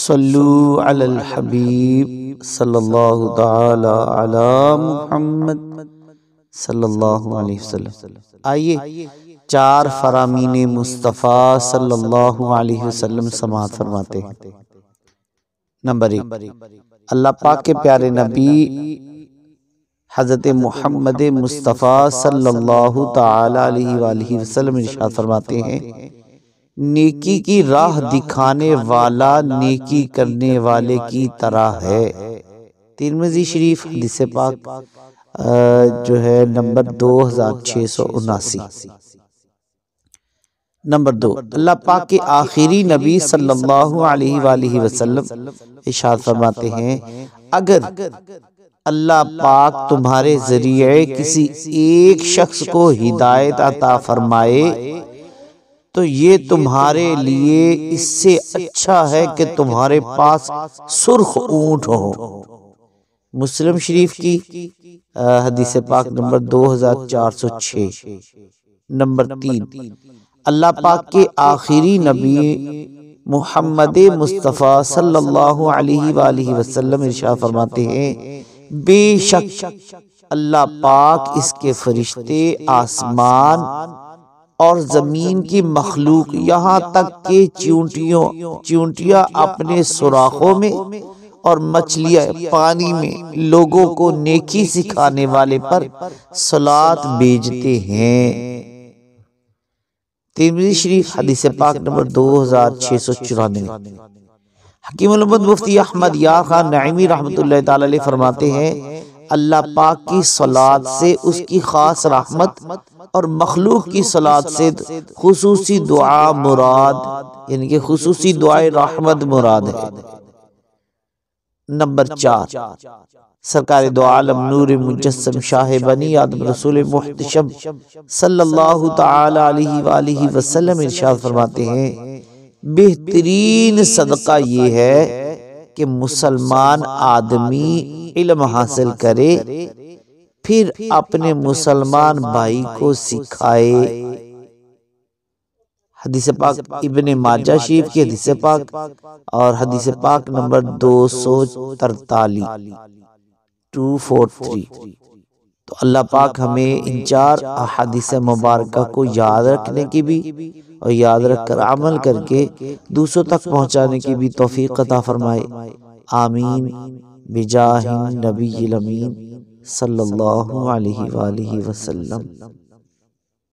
صلو علی الحبیب صلی اللہ تعالی علی محمد صلی اللہ علیہ وسلم۔ آئیے 4 فرامین مصطفیٰ صلی اللہ علیہ وسلم سماعت فرماتے ہیں۔ نمبر 1، اللہ پاک کے پیارے نبی حضرت محمد مصطفیٰ صلی اللہ تعالی علیہ وآلہ وسلم ارشاد فرماتے ہیں، نیکی کی راہ دکھانے والا نیکی کرنے والے کی طرح ہے۔ ترمذی شریف حدیث پاک جو ہے نمبر 2679۔ نمبر 2، اللہ پاک کے آخری نبی صلی اللہ علیہ وآلہ وسلم ارشاد فرماتے ہیں، اگر اللہ پاک تمہارے ذریعے کسی ایک شخص کو ہدایت عطا فرمائے تو یہ تمہارے لیے اس سے اچھا ہے کہ تمہارے پاس سرخ اونٹ ہو۔ مسلم شریف کی حدیث پاک نمبر 2406۔ نمبر 3، اللہ پاک کے آخری نبی محمد مصطفیٰ صلی اللہ علیہ وآلہ وسلم ارشاد فرماتے ہیں، بے شک اللہ پاک اس کے فرشتے آسمان اور زمین کی مخلوق یہاں تک کہ چیونٹیاں اپنے سوراخوں میں اور مچھلیاں پانی میں لوگوں کو نیکی سکھانے والے پر صلوات بھیجتے ہیں۔ ترمذی شریف حدیث پاک نمبر 2694۔ حکیم الامت مفتی احمد یار خان نعیمی رحمۃ اللہ تعالی علیہ فرماتے ہیں، اللہ پاک کی صلوات سے اس کی خاص رحمت اور مخلوق کی صلوات سے خصوصی دعا مراد، یعنی کہ خصوصی دعائے رحمت مراد ہے۔ نمبر 4، سرکار دو عالم نور مجسم شاہ بنی آدم رسول محتشم صلی اللہ تعالی علیہ وآلہ وسلم ارشاد فرماتے ہیں، بہترین صدقہ یہ ہے کہ مسلمان آدمی علم حاصل کرے پھر اپنے مسلمان بھائی کو سکھائے۔ حدیث پاک ابن ماجہ شریف کی حدیث پاک اور حدیث پاک نمبر 243۔ تو اللہ پاک ہمیں ان 4 احادیث مبارکہ کو یاد رکھنے کی بھی اور یاد رکھ کر عمل کر کے دوسروں تک پہنچانے کی بھی توفیق عطا فرمائے، آمین بجاہ النبی الامین صلی اللہ علیہ وآلہ وسلم۔